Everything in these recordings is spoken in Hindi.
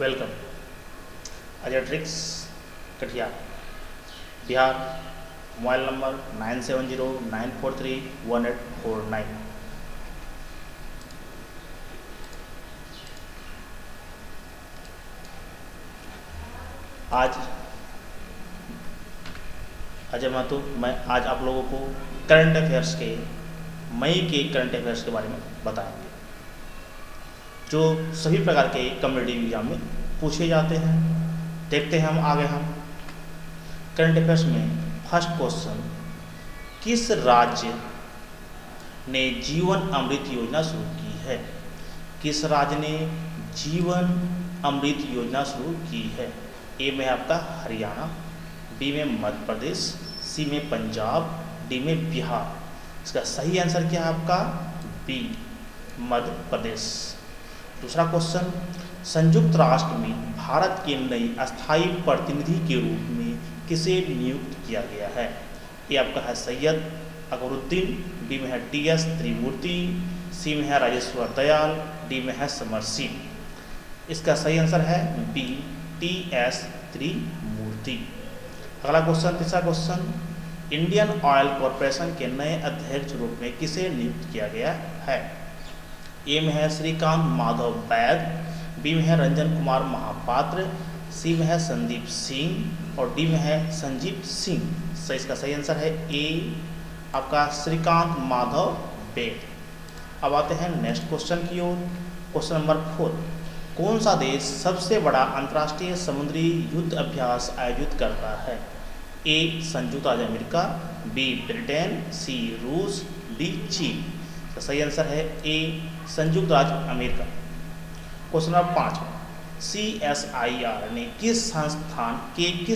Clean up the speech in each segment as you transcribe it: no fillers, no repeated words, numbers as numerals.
Welcome. Ajay tricks Katihar Bihar. Mobile number 9709431849। आज अजय महतो मैं आज आप लोगों को करंट अफेयर्स के मई के करंट अफेयर्स के बारे में बताएंगे जो सभी प्रकार के कॉम्पिटिटिव एग्जाम में पूछे जाते हैं। देखते हैं हम करंट अफेयर्स में फर्स्ट क्वेश्चन, किस राज्य ने जीवन अमृत योजना शुरू की है? किस राज्य ने जीवन अमृत योजना शुरू की है? ए में आपका हरियाणा, बी में मध्य प्रदेश, सी में पंजाब, डी में बिहार। इसका सही आंसर क्या है आपका? बी मध्य प्रदेश। दूसरा क्वेश्चन, संयुक्त राष्ट्र में भारत के नई अस्थायी प्रतिनिधि के रूप में किसे नियुक्त किया गया है? ये आपका है सैयद अकबरुद्दीन, बी में है टी.एस. त्रिमूर्ति, सी में है राजेश्वर दयाल, डी में है समर सिंह। इसका सही आंसर है बी टी.एस. त्रिमूर्ति। अगला क्वेश्चन, तीसरा क्वेश्चन, इंडियन ऑयल कॉरपोरेशन के नए अध्यक्ष रूप में किसे नियुक्त किया गया है? ए में है श्रीकांत माधव वैद, बी में है रंजन कुमार महापात्र, सी में है संदीप सिंह और डी में है संजीव सिंह। सही इसका सही आंसर है ए आपका श्रीकांत माधव वैद। अब आते हैं नेक्स्ट क्वेश्चन की ओर। क्वेश्चन नंबर 4, कौन सा देश सबसे बड़ा अंतर्राष्ट्रीय समुद्री युद्ध अभ्यास आयोजित करता है? ए संयुक्त राज्य अमेरिका, बी ब्रिटेन, सी रूस, डी चीन। तो सही आंसर है ए संयुक्त राज्य अमेरिका। क्वेश्चन नंबर 5, CSIR ने किस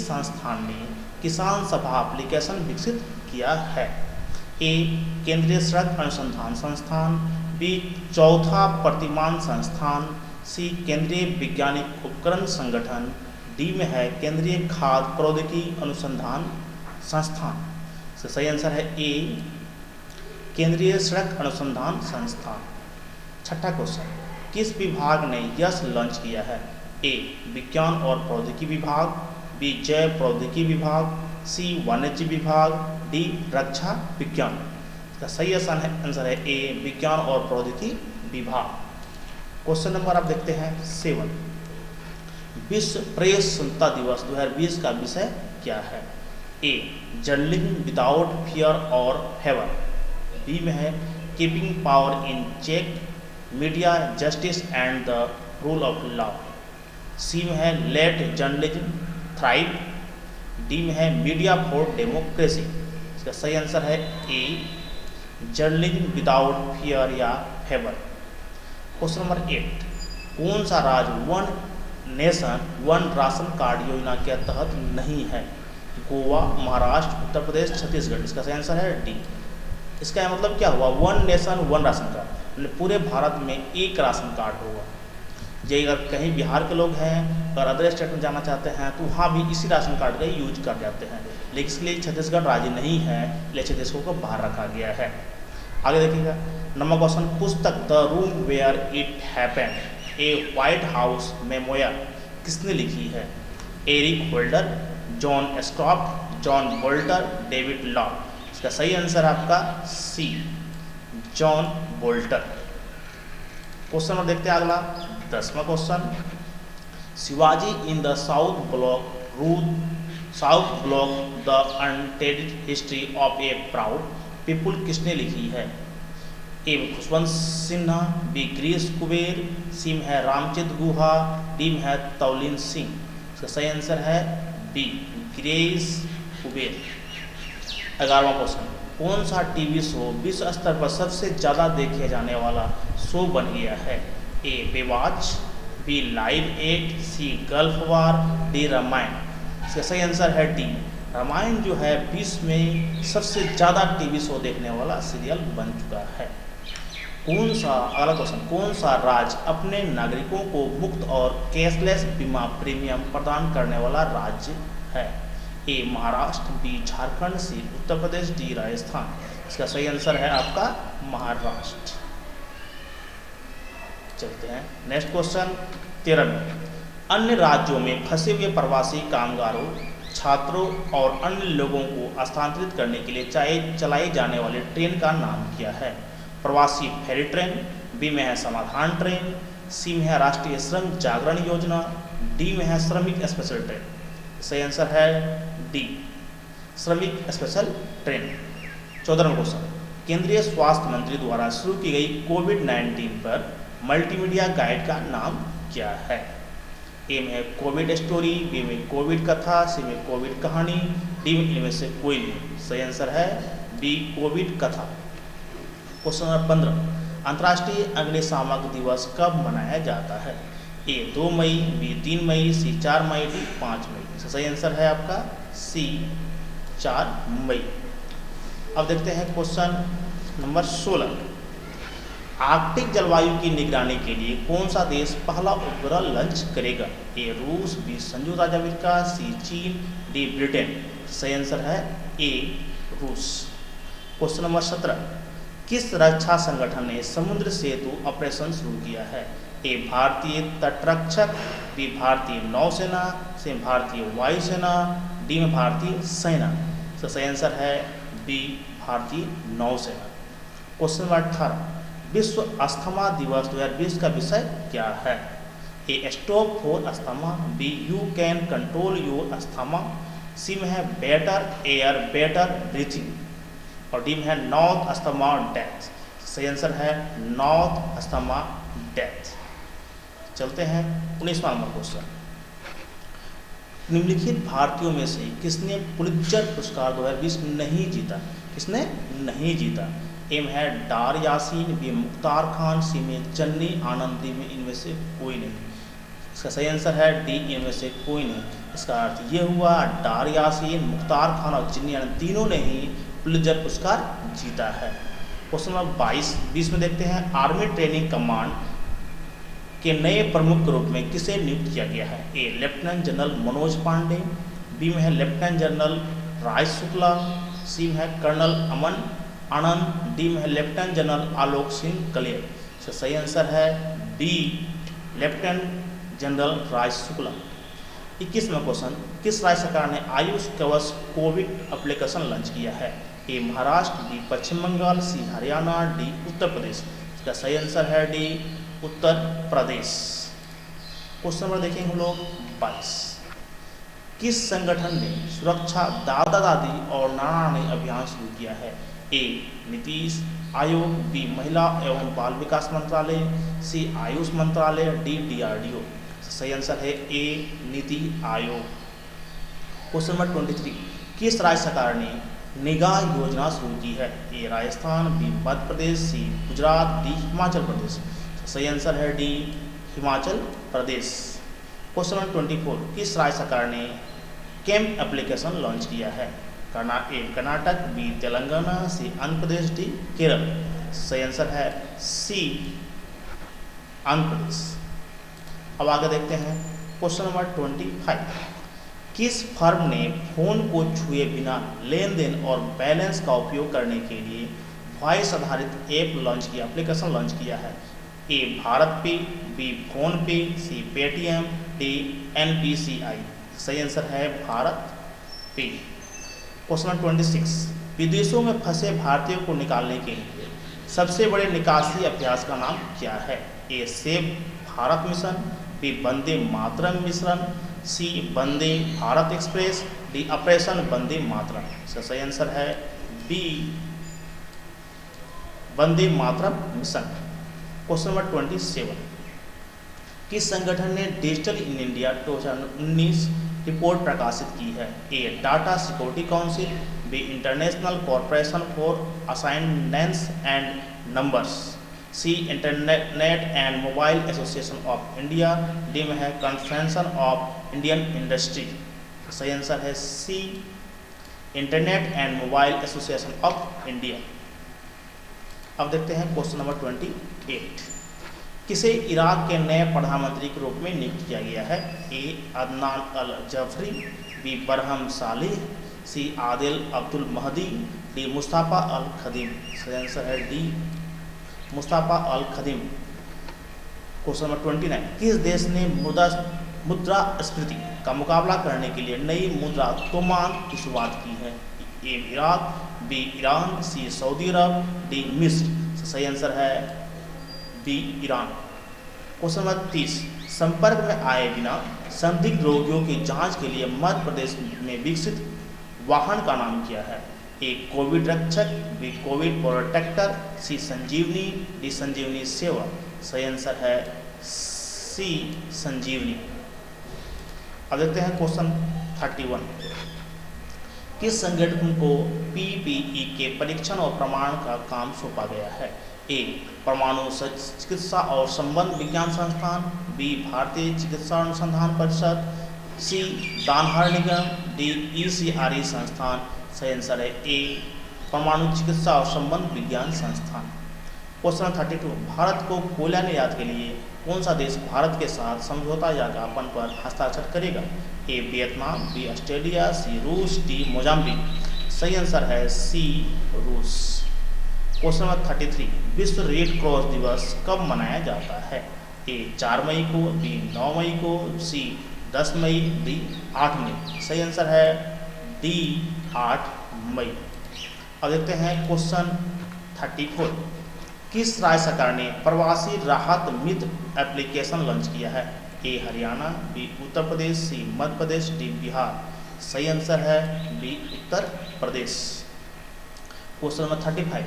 संस्थान ने किसान सभा एप्लीकेशन विकसित किया है? ए केंद्रीय सड़क अनुसंधान संस्थान, बी चौथा प्रतिमान संस्थान, सी केंद्रीय वैज्ञानिक उपकरण संगठन, डी में है केंद्रीय खाद्य प्रौद्योगिकी अनुसंधान संस्थान। तो सही आंसर है ए केंद्रीय सड़क अनुसंधान संस्थान। छठा क्वेश्चन, किस विभाग ने यश लॉन्च किया है? ए विज्ञान और प्रौद्योगिकी विभाग, बी जैव प्रौद्योगिकी विभाग, सी वाणिज्य विभाग, डी रक्षा विज्ञान। इसका सही आंसर है ए विज्ञान और प्रौद्योगिकी विभाग। क्वेश्चन नंबर आप देखते हैं 7, विश्व प्रेस स्वतंत्रता दिवस 2020 का विषय क्या है? ए जर्नलिज्म विदाउट फियर और फेवर, बी में है keeping power in check, media justice and the rule of law, C में है लेट जर्नलिज्म थ्राइव, डी में है मीडिया फॉर डेमोक्रेसी। इसका सही आंसर है ए जर्नलिज्म विदाउट फियर या फेवर। क्वेश्चन नंबर 8, कौन सा राज्य one nation one ration card योजना के तहत नहीं है? गोवा, महाराष्ट्र, उत्तर प्रदेश, छत्तीसगढ़। इसका सही आंसर है डी। इसका मतलब क्या हुआ? One nation one ration card, मतलब पूरे भारत में एक राशन कार्ड होगा। ये अगर कहीं बिहार के लोग हैं और अदर स्टेट में जाना चाहते हैं तो वहाँ भी इसी राशन कार्ड का यूज कर जाते हैं, लेकिन इसके लिए छत्तीसगढ़ राज्य नहीं है, इसलिए छत्तीसगढ़ को बाहर रखा गया है। आगे देखिएगा नंबर क्वेश्चन, पुस्तक the room where it happened, a White House memoir किसने लिखी है? Eric Holder, John Ashcroft, John Bolton, David Law. इसका सही आंसर आपका C John Bolton. Question number देखते हैं अगला 10वां question, Shivaji in the South Block the untold history of a proud people किसने लिखी है? A Khushwant Sinha, B Girish Kuber, C में है रामचंद्र गुहा, डी में है तौलीन सिंह। इसका सही आंसर है बी गिरीश कुबेर। 11वां क्वेश्चन, कौन सा टीवी शो विश्व स्तर पर सबसे ज़्यादा देखे जाने वाला शो बन गया है? ए बेवाच, बी लाइव 8, सी गल्फ वार, डी रामायण। इसका सही आंसर है डी रामायण जो है विश्व में सबसे ज़्यादा टीवी शो देखने वाला सीरियल बन चुका है। अगला क्वेश्चन, कौन सा राज्य अपने नागरिकों को मुफ्त और कैशलेस बीमा प्रीमियम प्रदान करने वाला राज्य है? ए महाराष्ट्र, बी झारखंड, सी उत्तर प्रदेश, डी राजस्थान। इसका सही आंसर है आपका महाराष्ट्र। चलते हैं नेक्स्ट क्वेश्चन 13 में, अन्य राज्यों में फंसे हुए प्रवासी कामगारों, छात्रों और अन्य लोगों को स्थानांतरित करने के लिए चलाई जाने वाली ट्रेन का नाम क्या है? प्रवासी फेरी ट्रेन, बी में है समाधान ट्रेन, सी में है राष्ट्रीय श्रम जागरण योजना, डी में है श्रमिक स्पेशल ट्रेन। सही आंसर है डी, श्रमिक स्पेशल ट्रेन। 14वां क्वेश्चन, केंद्रीय स्वास्थ्य मंत्री द्वारा शुरू की गई कोविड-19 पर मल्टीमीडिया गाइड का नाम क्या है? ए में है कोविड स्टोरी, बी में कोविड कथा, सी में कोविड कहानी, डी में इनमें से कोई नहीं। सही आंसर है बी, कोविड कथा। क्वेश्चन नंबर 15, अंतर्राष्ट्रीय अग्निशामक दिवस कब मनाया जाता है? ए 2 मई, बी 3 मई, सी 4 मई, डी 5 मई। सही आंसर है आपका सी, 4 मई। अब देखते हैं क्वेश्चन नंबर 16, आर्कटिक जलवायु की निगरानी के लिए कौन सा देश पहला उपग्रह लॉन्च करेगा? ए रूस, बी संयुक्त राज्य अमेरिका, सी चीन, डी ब्रिटेन। सही आंसर है ए, रूस। क्वेश्चन नंबर 17, किस रक्षा संगठन ने समुद्र सेतु ऑपरेशन शुरू किया है? ए भारतीय तटरक्षक, बी भारतीय नौसेना, सी भारतीय वायुसेना, डी में भारतीय सेना। तो सही आंसर है बी, भारतीय नौसेना। क्वेश्चन नंबर 18, विश्व अस्थमा दिवस 2020 का विषय क्या है? A stop for asthma, B you can control your asthma, C में है बेटर एयर बेटर ब्रीथिंग और डी में है नॉर्थ अस्थमा डेथ। सही आंसर है नॉर्थ अस्थमा डेथ। चलते हैं 19वां नंबर क्वेश्चन, निम्नलिखित भारतीयों में से किसने पुलित्जर पुरस्कार 2020 नहीं जीता? किसने नहीं जीता? ए में है डार यासीन, बी मुख्तार खान, सी में चन्नी आनंद, डी में इनमें से कोई नहीं। इसका सही आंसर है डी, इनमें से कोई नहीं। इसका अर्थ ये हुआ डार यासीन, मुख्तार खान और चन्नी आनंद तीनों ने ही पुलित्जर पुरस्कार जीता है। क्वेश्चन नंबर 20 में देखते हैं, आर्मी ट्रेनिंग कमांड के नए प्रमुख के रूप में किसे नियुक्त किया गया है? A lieutenant general Manoj Pande, B में है lieutenant general Raj Shukla, C में है कर्नल अमन आनंद, डी में है लेफ्टिनेंट जनरल आलोक सिंह कलेर। सही आंसर है B, lieutenant general Raj Shukla. 21वां क्वेश्चन, किस राज्य सरकार ने आयुष कवच कोविड एप्लीकेशन लॉन्च किया है? ए महाराष्ट्र, बी पश्चिम बंगाल, सी हरियाणा, डी उत्तर प्रदेश। इसका सही आंसर है D, Uttar Pradesh. Question number देखेंगे हम लोग 22, किस संगठन ने सुरक्षा दादा दादी और नाना नानी अभियान शुरू किया है? ए नीतीश आयोग, बी महिला एवं बाल विकास मंत्रालय, सी आयुष मंत्रालय, डी DRDO। सही आंसर है ए, नीति आयोग। क्वेश्चन नंबर 23, किस राज्य सरकार ने निगाह योजना शुरू की है? ए राजस्थान, बी मध्य प्रदेश, सी गुजरात, डी हिमाचल प्रदेश। सही आंसर है D, Himachal Pradesh. Question number 24, किस राज्य सरकार ने कैंप एप्लीकेशन लॉन्च किया है? ए कर्नाटक, बी तेलंगाना, सी आंध्र प्रदेश, डी केरल। सही आंसर है सी, आंध्र प्रदेश। अब आगे देखते हैं क्वेश्चन नंबर 25, किस फर्म ने फोन को छुए बिना लेन देन और बैलेंस का उपयोग करने के लिए वॉइस आधारित ऐप लॉन्च किया, एप्लीकेशन लॉन्च किया है? ए भारत पे, बी फोन पे, सी पेटीएम, डी NPCI। सही आंसर है भारत पे। क्वेश्चन नंबर 26, विदेशों में फंसे भारतीयों को निकालने के लिए सबसे बड़े निकासी अभ्यास का नाम क्या है? A save Bharat mission, B Vande Mataram mission, C Vande Bharat express, D operation Vande Mataram. इसका सही आंसर है B, Vande Mataram mission. Question number 27, किस संगठन ने डिजिटल इन इंडिया 2019 रिपोर्ट प्रकाशित की है? A data security council, B international corporation for assignance and numbers, C internet and mobile association of India, D में है कॉन्फ्रेंशन ऑफ इंडियन इंडस्ट्री। सही आंसर है C, internet and mobile association of India. अब देखते हैं क्वेश्चन नंबर 28, किसे इराक के नए प्रधानमंत्री के रूप में नियुक्त किया गया है? ए अदनान अल जफरी, बी बरहम सालिह, सी आदिल अब्दुल महदी, डी मुस्तफ़ा अल खदीम। सही आंसर है डी, मुस्तफ़ा अल खदीम। क्वेश्चन नंबर 29, किस देश ने मुद्रास्फीति का मुकाबला करने के लिए नई मुद्रा तोमान की शुरुआत की है। A Iraq, B Iran, C सऊदी अरब, डी मिस्र। सही आंसर है बी ईरान। क्वेश्चन नंबर 30, संपर्क में आए बिना संदिग्ध रोगियों की जांच के लिए मध्य प्रदेश में विकसित वाहन का नाम क्या है? ए कोविड रक्षक, बी कोविड प्रोटेक्टर, सी संजीवनी, डी संजीवनी सेवा। सही आंसर है सी संजीवनी। अब देखते हैं क्वेश्चन 31, किस संगठन को पीपीई के परीक्षण और प्रमाण का काम सौंपा गया है? ए परमाणु चिकित्सा और संबंध विज्ञान संस्थान, बी भारतीय चिकित्सा अनुसंधान परिषद, सी दानहार निगम, डी ईसीआरई संस्थान। सही आंसर है ए परमाणु चिकित्सा और संबंध विज्ञान संस्थान। क्वेश्चन 32, भारत को कोयला निर्यात के लिए कौन सा देश भारत के साथ समझौता ज्ञापन पर हस्ताक्षर करेगा? ए वियतनाम, बी ऑस्ट्रेलिया, सी रूस, डी मोजाम्बिक। सही आंसर है सी रूस। क्वेश्चन नंबर 33, विश्व रेड क्रॉस दिवस कब मनाया जाता है? ए 4 मई को, बी 9 मई को, सी 10 मई, डी 8 मई। सही आंसर है डी 8 मई। अब देखते हैं क्वेश्चन 34, किस राज्य सरकार ने प्रवासी राहत मित्र एप्लीकेशन लॉन्च किया है? ए हरियाणा, बी उत्तर प्रदेश, सी मध्य प्रदेश, डी बिहार। सही आंसर है B Uttar Pradesh. Question number 35,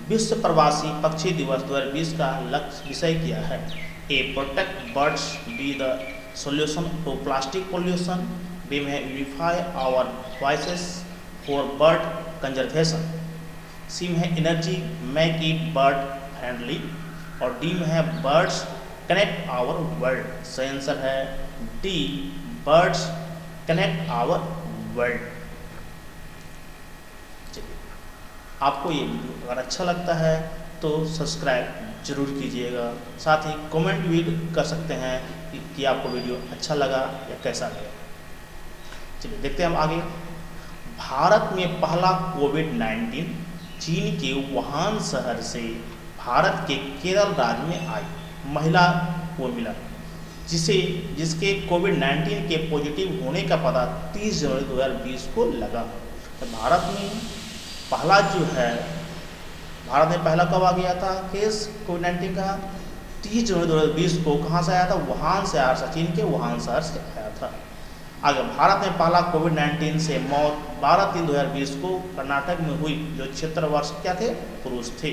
विश्व प्रवासी पक्षी दिवस 2020 का लक्ष्य विषय क्या है? A protect birds, B the solution to plastic pollution, B में unify our voices for bird conservation, C में है energy make it bird friendly, और डी में है बर्ड्स कनेक्ट आवर वर्ल्ड। सही आंसर है D birds connect our world. चलिए, आपको ये वीडियो अगर अच्छा लगता है तो सब्सक्राइब जरूर कीजिएगा, साथ ही कमेंट भी कर सकते हैं कि आपको वीडियो अच्छा लगा या कैसा लगा। चलिए देखते हैं हम आगे। भारत में पहला कोविड-19 चीन के वुहान शहर से भारत के केरल राज्य में आई महिला को मिला, जिसके कोविड-19 के पॉजिटिव होने का पता 30 जनवरी 2020 को लगा। तो भारत में पहला जो है, भारत में पहला कब आ गया था केस कोविड-19 का? 30 जनवरी 2020 को। कहाँ से आया था? वुहान से आया था, चीन के वुहान शहर से आया था। आगे, भारत में पहला कोविड-19 से मौत 12/3/2020 को कर्नाटक में हुई, जो 76 वर्ष क्या थे? पुरुष थे।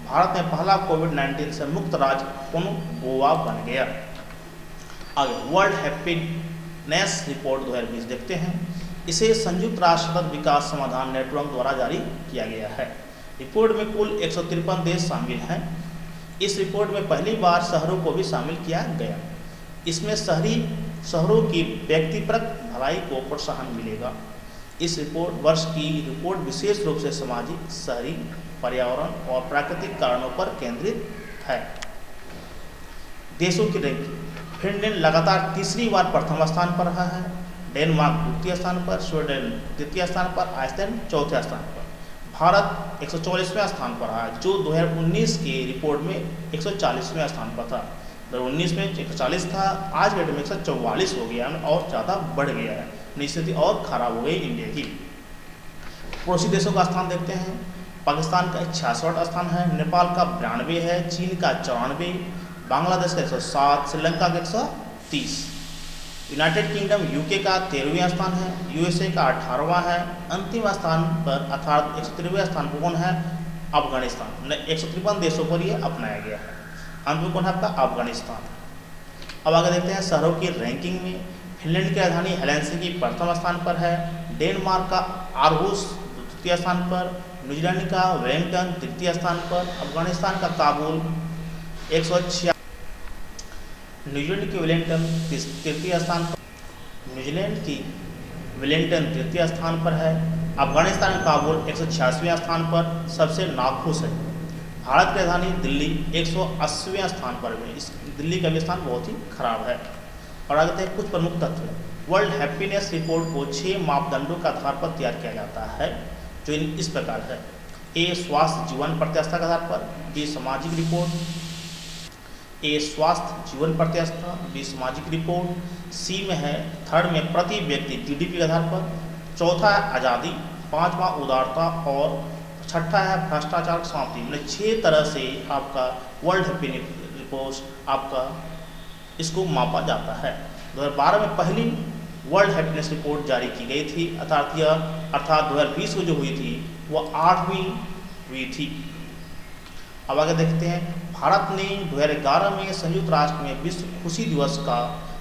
भारत में पहला कोविड-19 से मुक्त राज्य कौन? गोवा बन गया। आगे, वर्ल्ड हैप्पीनेस रिपोर्ट 2020 देखते हैं। इसे संयुक्त राष्ट्र सतत विकास समाधान नेटवर्क द्वारा जारी किया गया है। रिपोर्ट में कुल 153 देश शामिल हैं। इस रिपोर्ट में पहली बार शहरों को भी शामिल किया गया। इसमें शहरों की व्यक्तिपरक भलाई को प्रोत्साहन मिलेगा। इस वर्ष की रिपोर्ट विशेष रूप से सामाजिक, शहरी, पर्यावरण और प्राकृतिक कारणों पर केंद्रित है। देशों की रैंकिंग, फिनलैंड लगातार तीसरी बार प्रथम स्थान पर रहा है, डेनमार्क द्वितीय स्थान पर, स्वीडन तृतीय स्थान पर, आइसलैंड चौथे स्थान पर। भारत 144वें स्थान पर रहा, जो 2019 की रिपोर्ट में 140वें स्थान पर था। 2019 में 140 था, आज के डेट में 144 हो गया और ज़्यादा बढ़ गया है। स्थिति और खराब हो गई इंडिया की। पड़ोसी देशों का स्थान देखते हैं। पाकिस्तान का 66वां स्थान है, नेपाल का 92 है, चीन का 94, बांग्लादेश का 107, श्रीलंका का 130। यूनाइटेड किंगडम यूके का 13वां स्थान है, यूएसए का 18वां है। अंतिम स्थान पर अर्थात 153वें स्थान पर कौन है? अफगानिस्तान। 153 देशों पर यह अपनाया गया है। अंत में कौन है आपका? अफगानिस्तान। अब आगे देखते हैं शहरों की रैंकिंग में। फिनलैंड की राजधानी हेलेंसिकी प्रथम स्थान पर है, डेनमार्क का आरहुस द्वितीय स्थान पर, न्यूजीलैंड का वेलिंगटन तृतीय स्थान पर, अफगानिस्तान का काबुल 106, न्यूजीलैंड की वेलिंगटन तृतीय स्थान पर, न्यूजीलैंड की वेलिंगटन तृतीय स्थान पर है। अफगानिस्तान का काबुल 186वें स्थान पर सबसे नाखुश है। भारत की राजधानी दिल्ली 180वें स्थान पर है। इस दिल्ली का भी स्थान बहुत ही खराब है। और आगे हैं कुछ प्रमुख तथ्य। वर्ल्ड हैप्पीनेस रिपोर्ट को 6 मापदंडों के आधार पर तैयार किया जाता है, जो इस प्रकार है। ए स्वास्थ्य जीवन प्रत्याशा के आधार पर, बी सामाजिक रिपोर्ट, ए स्वास्थ्य जीवन प्रत्याशा, बी सामाजिक रिपोर्ट, सी में है थर्ड में प्रति व्यक्ति जीडीपी के आधार पर, चौथा है आज़ादी, पांचवा उदारता और छठा है भ्रष्टाचार की समाप्ति। मतलब 6 तरह से आपका वर्ल्ड हैप्पीनेस रिपोर्ट आपका इसको मापा जाता है। 2012 में पहली वर्ल्ड हैप्पीनेस रिपोर्ट जारी की गई थी, अर्थात 2020 को जो हुई थी वह 8वीं हुई थी। अब आगे देखते हैं, भारत ने 2011 में संयुक्त राष्ट्र में विश्व खुशी दिवस का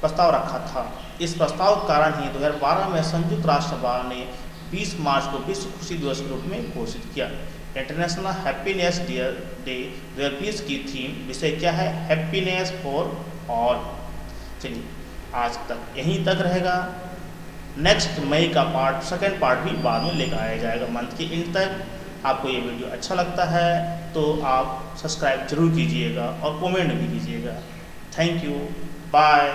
प्रस्ताव रखा था। इस प्रस्ताव के कारण ही 2012 में संयुक्त राष्ट्र सभा ने 20 मार्च को विश्व खुशी दिवस के रूप में घोषित किया। इंटरनेशनल हैप्पीनेस डे 2020 की थीम विषय क्या है? Happiness for all. चलिए आज तक यहीं तक रहेगा। नेक्स्ट मई का सेकंड पार्ट भी बाद में लेकर आया जाएगा मंथ के एंड तक। आपको ये वीडियो अच्छा लगता है तो आप सब्सक्राइब जरूर कीजिएगा और कमेंट भी कीजिएगा। Thank you, bye.